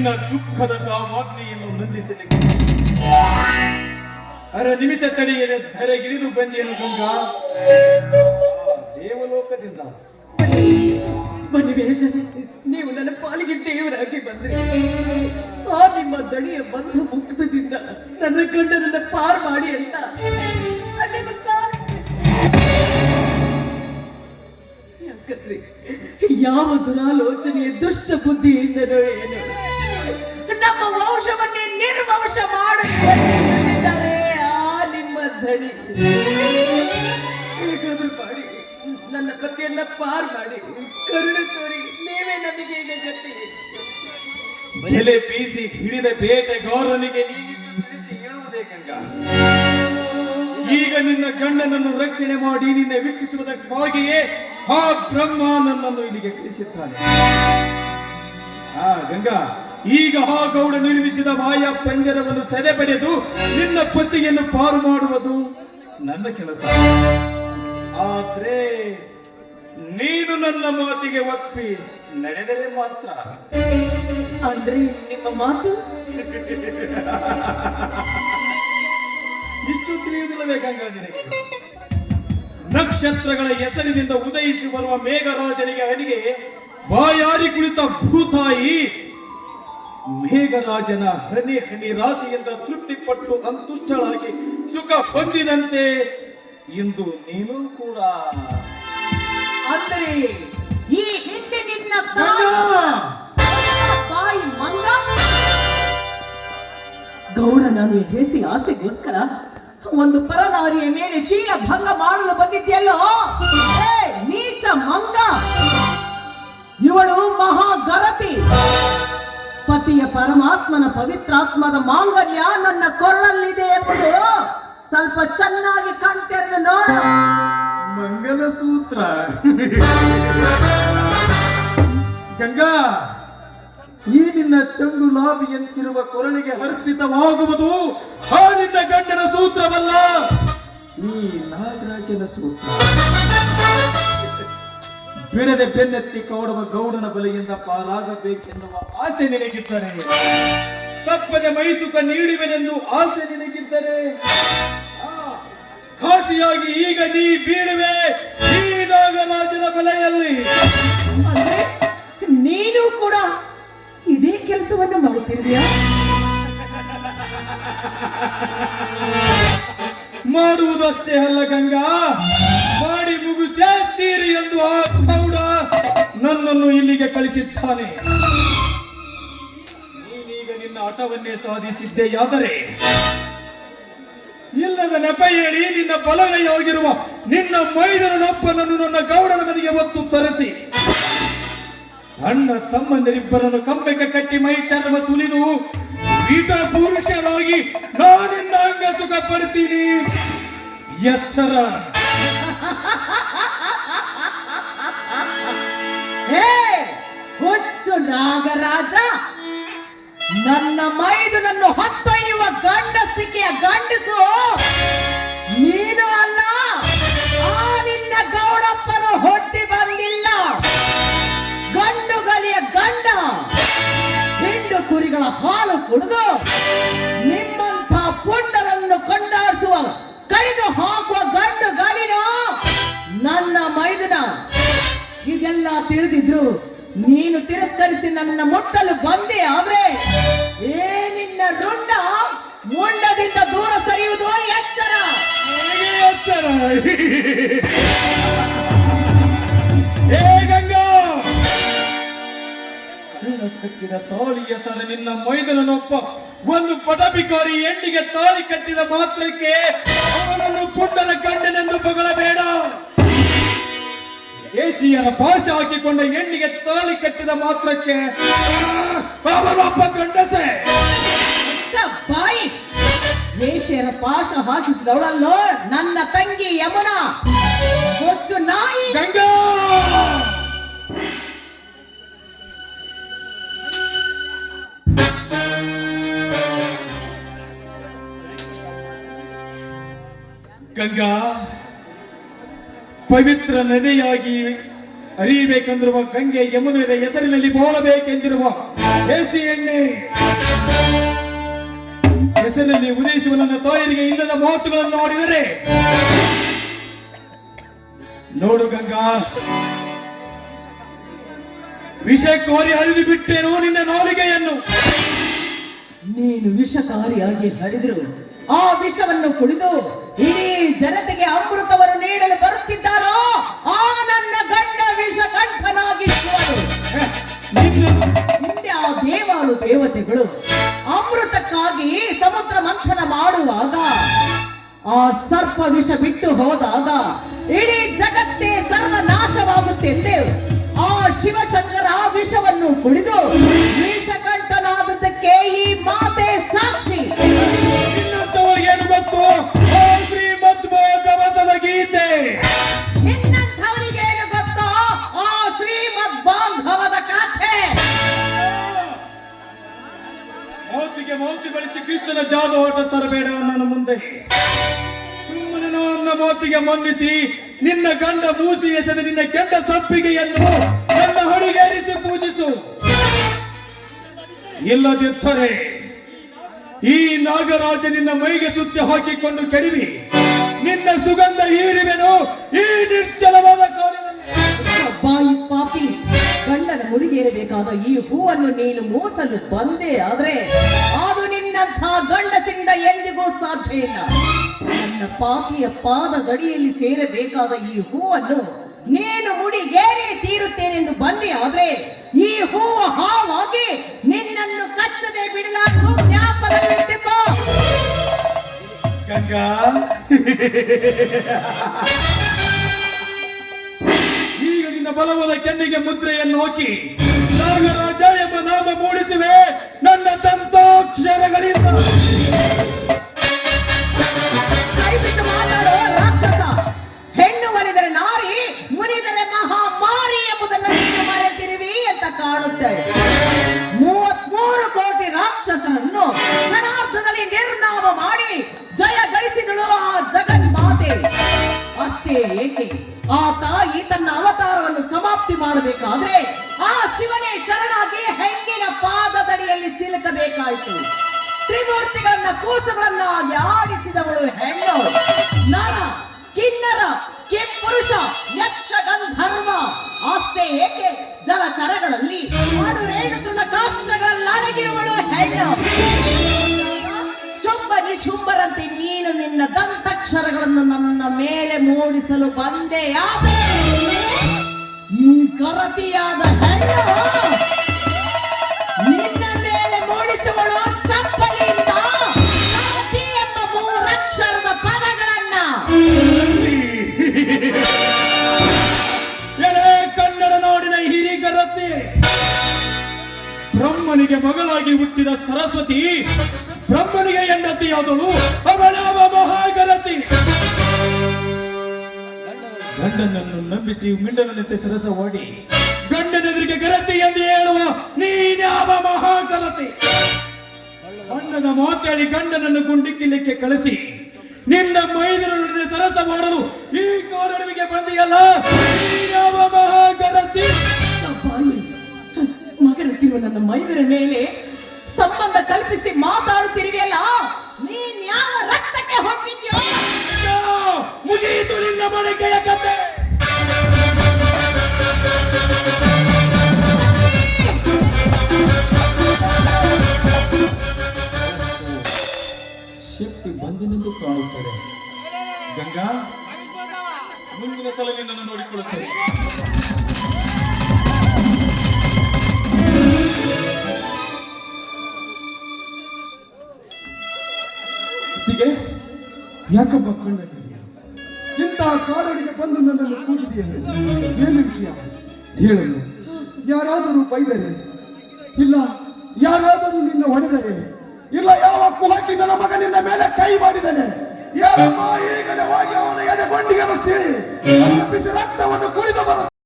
ನಿನ್ನ ದುಃಖದ ಕಾಮಾಗ್ನಿಯನ್ನು ನಂದಿಸಲಿಕ್ಕೆ ಅರ ನಿಮಿಷ ತಡೆಯದೆ ಧರೆಗಿಳಿದು ಬಂದಿಯನ್ನು ಗಂಗಾ ದೇವಲೋಕದಿಂದ. ಬನ್ನಿ ಬೇಜಾನೆ, ನೀವು ನನ್ನ ಪಾಲಿಗೆ ದೇವರಾಗಿ ಬಂದ್ರಿ. ಆ ನಿಮ್ಮ ದಣಿಯ ಬಂಧು ಮುಕ್ತದಿಂದ ನನ್ನ ಗಂಡನನ್ನ ಪಾರ್ ಮಾಡಿ ಅಂತ ಯಾಕಂದ್ರೆ ಯಾವ ದುರಾಲೋಚನೆಯ ದುಷ್ಟ ಬುದ್ಧಿಯಿಂದನೋ ಏನೋ ನಮ್ಮ ವಂಶವನ್ನೇ ನಿರ್ವಂಶ ಮಾಡುತ್ತಿದ್ದಾರೆ ಆ ನಿಮ್ಮ ದಣಿ. ಹೇಗಾದ್ರೂ ಮಾಡಿ ನನ್ನ ಪತಿಯನ್ನ ಪಾರ್ ಮಾಡಿ ಕರುಣೆ ತೋರಿ, ನೀವೇ ನಮಗೆ ಈಗ ಗತಿ. ಬೆಲೆ ಬೀಸಿ ಹಿಡಿದ ಬೇಟೆಗಾರನಿಗೆ ನೀನಿಷ್ಟು ತಿಳಿಸಿ ಹೇಳುವುದೇ ಗಂಗಾ? ಈಗ ನಿನ್ನ ಗಂಡನನ್ನು ರಕ್ಷಣೆ ಮಾಡಿ ನಿನ್ನ ವೀಕ್ಷಿಸುವುದಕ್ಕಾಗಿಯೇ ಆ ಬ್ರಹ್ಮ ನನ್ನನ್ನು ಇಲ್ಲಿಗೆ ಕಳಿಸಿದ್ದಾನೆ. ಗಂಗಾ, ಈಗ ಆ ಗೌಡ ನಿರ್ಮಿಸಿದ ಮಾಯಾ ಪಂಜರವನ್ನು ಸೆರೆಪಡೆದು ನಿನ್ನ ಪತಿಯನ್ನು ಪಾರು ಮಾಡುವುದು ನನ್ನ ಕೆಲಸ. ಆದ್ರೆ ನೀನು ನನ್ನ ಮಾತಿಗೆ ಒಪ್ಪಿ ನಡೆದರೆ ಮಾತ್ರ. ಅಂದ್ರೆ ನಿಮ್ಮ ಮಾತು ಇಷ್ಟು ತಿಳಿಯುವುದಿಲ್ಲವೇ ಗಂಗಾ ನಿನಗೆ? ನಕ್ಷತ್ರಗಳ ಹೆಸರಿನಿಂದ ಉದಯಿಸಿ ಬರುವ ಮೇಘರಾಜನಿಗೆ ಹನಿಗೆ ಬಾಯಾರಿ ಕುಳಿತ ಭೂತಾಯಿ ಮೇಘರಾಜನ ಹನಿ ಹನಿ ರಾಶಿಯಿಂದ ತೃಪ್ತಿಪಟ್ಟು ಸಂತುಷ್ಟಳಾಗಿ ಸುಖ ಹೊಂದಿದಂತೆ ಇಂದು ನೀನು ಕೂಡ. ಅಂದರೆ ಈ ಹಿಂದೆ ನಿನ್ನ ಬಾಯಿ ಮಂಗ ಗೌಡ ನಾನು ಹೇಸಿ ಆಸೆಗೋಸ್ಕರ ಒಂದು ಪರನಾರಿಯ ಮೇಲೆ ಶೀಲ ಭಂಗ ಮಾಡಲು ಬಂದಿದ್ಯಲ್ಲೋ ನೀಚ ಮಂಗ. ಇವಳು ಮಹಾಗರತಿ. ಪತಿಯ ಪರಮಾತ್ಮನ ಪವಿತ್ರಾತ್ಮದ ಮಾಂಗಲ್ಯ ನನ್ನ ಕೊರಳಲ್ಲಿದೆ ಎಂಬುದು ಸ್ವಲ್ಪ ಚೆನ್ನಾಗಿ ಕಾಣ್ತಿರೋದು ನೋಡ. ಮಂಗಲಸೂತ್ರ. ಗಂಗಾ, ಈ ನಿನ್ನ ಚಂಡು ಲಾಭಿಯಂತಿರುವ ಕೊರಳಿಗೆ ಅರ್ಪಿತವಾಗುವುದು ಆ ನಿನ್ನ ಗಂಡನ ಸೂತ್ರವಲ್ಲ, ಈ ನಾಗರಾಜನ ಸೂತ್ರ. ಬಿಡದೆ ಬೆನ್ನೆತ್ತಿ ಕಾಡುವ ಗೌಡನ ಬಲೆಯಿಂದ ಪಾರಾಗಬೇಕೆನ್ನುವ ಆಸೆ ನಿನಗಿದ್ದರೆ, ತಪ್ಪದೆ ಮೈಸುಖ ನೀಡುವೆನೆಂದು ಆಸೆ ನಿನಗಿದ್ದರೆ, ಖಾಸಿಯಾಗಿ ಈಗ ನೀ ಬೀಳುವೆ ಈ ನಾಗರಾಜನ ಬಲೆಯಲ್ಲಿ. ನೀನು ಕೂಡ ಇದೇ ಕೆಲಸವನ್ನು ಮಾಡುತ್ತಿರುವೆಯಾ? ಮಾಡುವುದಷ್ಟೇ ಅಲ್ಲ ಗಂಗಾ, ಮಾಡಿ ಮುಗಿಸುತ್ತೀರಿ ಎಂದು ಆ ಗೌಡ ನನ್ನನ್ನು ಇಲ್ಲಿಗೆ ಕಳಿಸಿದ್ದಾನೆ. ನೀನೀಗ ನಿನ್ನ ಹಠವನ್ನೇ ಸಾಧಿಸಿದ್ದೆಯಾದರೆ ಇಲ್ಲದ ನೆಪ ಹೇಳಿ ನಿನ್ನ ಬಲಗೈ ಹೋಗಿರುವ ನಿನ್ನ ಮೈದನನೊಬ್ಬನನ್ನು ನನ್ನ ಗೌಡನ ಮನೆಗೆ ಒತ್ತು ತರಿಸಿ ಅಣ್ಣ ತಮ್ಮಂದಿರಿಬ್ಬರನ್ನು ಕಂಬಕ್ಕೆ ಕಟ್ಟಿ ಮೈ ಚರ್ಮ ಸುಲಿದು ಈಟ ಪುರುಷರಾಗಿ ನಾನಿನ್ನ ಅಂಗ ಸುಖ ಪಡ್ತೀನಿ. ಎಚ್ಚರ. ಹುಚ್ಚು ನಾಗರಾಜ, ನನ್ನ ಮೈದುನನ್ನು ಹೊತ್ತೊಯ್ಯುವ ಗಂಡಸ್ತಿಕೆಯ ಗಂಡಸು ನೀನು ಅಲ್ಲ. ಆ ನಿನ್ನ ಗೌಡಪ್ಪನು ಹೊಟ್ಟಿ ಬಂದಿಲ್ಲ. ಗಂಡು ಗಲಿಯ ಗಂಡ ಹಿಂಡು ಕುರಿಗಳ ಹಾಲು ಕುಡಿದು ನಿಮ್ಮಂಥ ಪುಂಡರನ್ನು ಕೊಂಡಾಡಿಸುವ ಕಡಿದು ಹಾಕುವ ಗಂಡು ಗಲಿನ ನನ್ನ ಮೈದುನ. ಇದೆಲ್ಲ ತಿಳಿದಿದ್ರು ನೀನು ತಿರಸ್ಕರಿಸಿ ನನ್ನ ಮುಟ್ಟಲು ಬಂದೆ ಆದ್ರೆ ನಿನ್ನ ರುಂಡ ಮುಂಡದಿಂದ ದೂರ ಸರಿಯುವುದು ಎಚ್ಚರ. ಎಚ್ಚರ. ಗಂಗಾ, ಕಟ್ಟಿದ ತಾಳಿಯ ತರ ನಿನ್ನ ಮೈದನನೊಬ್ಬ ಒಂದು ಪಟಬಿಕಾರಿ ಹೆಣ್ಣಿಗೆ ತಾಳಿ ಕಟ್ಟಿದ ಮಾತ್ರಕ್ಕೆ ಅವನನ್ನು ಪುಂಡರ ಗಂಡನೆಂದು ಬಗಳಬೇಡ. ಏಸಿಯರ ಪಾಶ ಹಾಕಿಕೊಂಡ ಹೆಣ್ಣಿಗೆ ತಾಳಿ ಕಟ್ಟಿದ ಮಾತ್ರಕ್ಕೆ ಅವನೊಬ್ಬ ಗಂಡಸೆ. ಬಾಯಿ, ವೇಶ್ಯರ ಪಾಶ ಹಾಕಿಸಿದವಳಲ್ಲೋ ನನ್ನ ತಂಗಿ ಯಮುನಾ. ಹೊಚ್ಚು ನಾಯಿ. ಗಂಗಾ, ಗಂಗಾ ಪವಿತ್ರ ನದಿಯಾಗಿ ಅರಿಯಬೇಕೆಂದಿರುವ ಗಂಗೆ ಯಮುನೆಯ ಹೆಸರಿನಲ್ಲಿ ಬೋಳಬೇಕೆಂದಿರುವ ದೇಸಿ ಎಣ್ಣೆ ಹೆಸರಿನಲ್ಲಿ ಉದಯಿಸುವ ನನ್ನ ತಾಯರಿಗೆ ಇಲ್ಲದ ಮಾತುಗಳನ್ನು ನೋಡಿದರೆ ನೋಡು ಗಂಗಾ, ವಿಷ ಕೋರಿ ಹರಿದು ಬಿಟ್ಟೇನು ನಿನ್ನ ನಾಲಿಗೆಯನ್ನು. ನೀನು ವಿಷಕಾರಿಯಾಗಿ ಹರಿದ್ರು ಆ ವಿಷವನ್ನು ಕುಡಿದು ಇಡೀ ಜನತೆಗೆ ಅಮೃತವನ್ನು ನೀಡಲು ಬರುತ್ತಿದ್ದಾನೋ ಆ ನನ್ನ ಗಂಡ ವಿಷಕಂಠನಾಗಿರುವನು. ಹಿಂದೆ ಆ ದೇವತೆಗಳು ಅಮೃತಕ್ಕಾಗಿ ಸಮುದ್ರ ಮಂಥನ ಮಾಡುವಾಗ ಆ ಸರ್ಪ ವಿಷ ಬಿಟ್ಟು ಹೋದಾಗ ಇಡೀ ಜಗತ್ತೇ ಸರ್ವನಾಶವಾಗುತ್ತೆಂದು ಆ ಶಿವಶಂಕರ ವಿಷವನ್ನು ಕುಡಿದು ವಿಷಕಂಠನಾದದ್ದಕ್ಕೆ ಈ ಮಾತೆ ಸಾಕ್ಷಿ. ನಿನ್ನಂತವರಿಗೇನು ಗೊತ್ತು ಓ ಶ್ರೀಮದ್ ಭಾಗವತದ ಗೀತೆ? ನಿನ್ನಂಥವರಿಗೇನು ಗೊತ್ತೋ ಆ ಶ್ರೀಮದ್ ಬಾಂಧವದ ಕಥೆ? ಮೌತಿಗೆ ಮೌತಿ ಬಳಸಿ ಕೃಷ್ಣನ ಜಾದು ಆಟ ತರಬೇಡ ನನ್ನ ಮುಂದೆ. ಸುಮ್ಮನೆ ನನ್ನ ಮಾತಿಗೆ ಮನ್ನಿಸಿ ನಿನ್ನ ಗಂಡ ಮೂಸಿ ಎಸೆದ ನಿನ್ನ ಕೆಂಡ ಸಪ್ಪಿಗೆಯನ್ನು ನನ್ನ ಹಣಿಗೇರಿಸಿ ಪೂಜಿಸು. ಇಲ್ಲದಿದ್ದರೆ ಈ ನಾಗರಾಜ ನಿನ್ನ ಮೈಗೆ ಸುತ್ತಿ ಹಾಕಿಕೊಂಡು ಕೆಡವಿ ನಿನ್ನ ಸುಗಂಧ ಹೀರುವೆನು ಈ ನಿರ್ಜಲವಾದ ಕಾಲಿನಲ್ಲಿ. ಬಾಯಿ ಪಾಪಿ, ಗಂಡನ ಮುಡಿಗೇರಬೇಕಾದ ಈ ಹೂವನ್ನು ನೀನು ಮೂಸಲು ಬಂದೆ ಆದ್ರೆ ಅದು ನಿನ್ನಂಥ ಗಂಡಸಿಂದ ಎಂದಿಗೂ ಸಾಧ್ಯ ಇಲ್ಲ. ನನ್ನ ಪಾಪಿಯ ಪಾದ ಗಡಿಯಲ್ಲಿ ಸೇರಬೇಕಾದ ಈ ಹೂವನ್ನು ನೀನು ಮುಡಿಗೇರಿ ತೀರುತ್ತೇನೆಂದು ಬಂದೆ ಆದ್ರೆ ಈ ಹೂವು ಹಾವಾಗಿ ನಿನ್ನನ್ನು ಕಚ್ಚದೆ ಬಿಡಲಾರು ಜ್ಞಾಪಕದಲ್ಲಿಟ್ಟುಕೋ. ಗಂಗಾ, ಈಗ ನಿನ್ನ ಬಲವಾದ ಕೆನ್ನಿಗೆ ಮುದ್ರೆಯನ್ನು ಹಾಕಿ ನಾಗರಾಜ ಎಂಬ ನಾಮ ಮೂಡಿಸುವೆ ನನ್ನ ದಂತಾಕ್ಷರಗಳಿಂದ. ಕೈಬಿಟ್ಟು ಮಾತಾಡೋ ರಾಕ್ಷಸ. ಹೆಣ್ಣು ಒಲಿದರೆ ನಾರಿ, ಮುನಿದರೆ ಮಹಾಮಾರಿ ಎಂಬುದನ್ನು ನೀನು ಮರೆತಿರುವಿ ಅಂತ ಕಾಣುತ್ತೆ. 33 ಕೋಟಿ ರಾಕ್ಷಸರನ್ನು ಕ್ಷಣಾರ್ಧದಲ್ಲಿ ನಿರ್ನಾಮ ಮಾಡಿ ಜಯ ಗಳಿಸಿದಳು ಆ ಜಗನ್ಮಾತೆ. ಅಷ್ಟೇ ಏಕೆ, ಆ ತಾಯಿ ತನ್ನ ಅವತಾರವನ್ನು ಸಮಾಪ್ತಿ ಮಾಡಬೇಕಾದ್ರೆ ಆ ಶಿವನೇ ಶರಣಾಗಿ ಹೆಣ್ಣಿನ ಪಾದದಡಿಯಲ್ಲಿ ಸಿಲುಕಬೇಕಾಯಿತು. ತ್ರಿಮೂರ್ತಿಗಳನ್ನ ಕೂಸುಗಳನ್ನಾಗಿ ಆಡಿಸಿದವಳು ಹೆಣ್ಣು. ನರ, ಕಿನ್ನರ, ಕಿಂಪುರುಷ, ಯಕ್ಷ, ಗಂಧರ್ವ. ಅಷ್ಟೇ ಏಕೆ, ಜಲಚರಗಳಲ್ಲಿ ಅಣುರೇಣು ತೃಣಕಾಷ್ಠಗಳಲ್ಲಡಗಿರುವಳು ಹೆಣ್ಣು. ಶುಂಭ ನಿಶುಂಭರಂತೆ ನೀನು ನಿನ್ನ ದಂತಾಕ್ಷರಗಳನ್ನು ನನ್ನ ಮೇಲೆ ಮೂಡಿಸಲು ಬಂದೆಯಾದರೆ ಈ ಕರತಿಯಾದ ಹೆಣ್ಣು ನಿನ್ನ ಮೇಲೆ ಮೂಡಿಸುವಳು ಚಪ್ಪಲಿಯಿಂದ ಕರತಿ ಎಂಬ 3 ಅಕ್ಷರದ ಪದಗಳನ್ನ. ಎಲೆ ಕನ್ನಡ ನಾಡಿನ ಹಿರಿಗರತಿ, ಬ್ರಹ್ಮನಿಗೆ ಮಗಳಾಗಿ ಹುಟ್ಟಿದ ಸರಸ್ವತಿ ಬ್ರಹ್ಮನಿಗೆ ಹೆಂಡತಿಯಾದಳು ಅವಳವ ಮಹಾಗರತಿ. ಗಂಡನನ್ನು ನಂಬಿಸಿ ಮಿಂಡನಂತೆ ಸರಸ ಓಡಿ ಗಂಡನೆದುರಿಗೆ ಗರತಿ ಎಂದು ಹೇಳುವ ನೀನ್ಯಾವ ಮಹಾಗರತಿ? ಬಣ್ಣದ ಮಾತಾಡಿ ಗಂಡನನ್ನು ಗುಂಡಿಕ್ಕಿಲಿಕ್ಕೆ ಕಳಿಸಿ ನಿನ್ನ ಮೈದರೊಡನೆ ಸರಸ ಮಾಡಲು ಈ ಕೋರಡುವಿಗೆ ಬಂದಿಯಲ್ಲ, ನೀನ್ಯಾವ ಮಹಾಗರತಿ? ಮಗನಂತಿರುವ ನನ್ನ ಮೈದರ ಮೇಲೆ ಸಂಬಂಧ ಕಲ್ಪಿಸಿ ಮಾತಾಡುತ್ತಿರುವೆಯಲ್ಲ, ನೀನ್ ಯಾವ ರಕ್ತಕ್ಕೆ ಹೊಟ್ಟಿದ್ಯೋ? ಮುಗಿಯಿತು ನಿನ್ನ ಮಡಿಕೆಯ ಕತೆ. ಶಕ್ತಿ ಬಂದಿನೆಂದು ಕಾಣುತ್ತದೆ. ಗಂಗಾ, ಮುಂದಿನ ಸಲ ನಿನ್ನನ್ನು ನೋಡಿಕೊಳ್ಳುತ್ತೇನೆ. ಯಾಕಬ್ಬ ಕಣ್ಣಲ್ಲಿ ಇಂತಹ ಕಾಡಲಿಗೆ ಬಂದು ನನ್ನನ್ನು ಕೂಗಿದೆಯಲ್ಲ, ಏನು ವಿಷಯ ಹೇಳಲು? ಯಾರಾದರೂ ಬೈದರೆ ಇಲ್ಲ, ಯಾರಾದರೂ ನಿನ್ನ ಹೊಡೆದರೆ ಇಲ್ಲ, ಯಾವ ಕುಹಕಿ ನನ್ನ ಮಗ ನಿನ್ನ ಮೇಲೆ ಕೈ ಮಾಡಿದರೆ ಯಾರಮ್ಮ ಈಗಲೇ ಹೋಗಿ ಅವನ ಎದೆ ಗೊಂಡಿಗೆ ಬಸ್ತಿ ಬಿಸಿ ರಕ್ತವನ್ನು ಕುಡಿದು ಬರುತ್ತದೆ.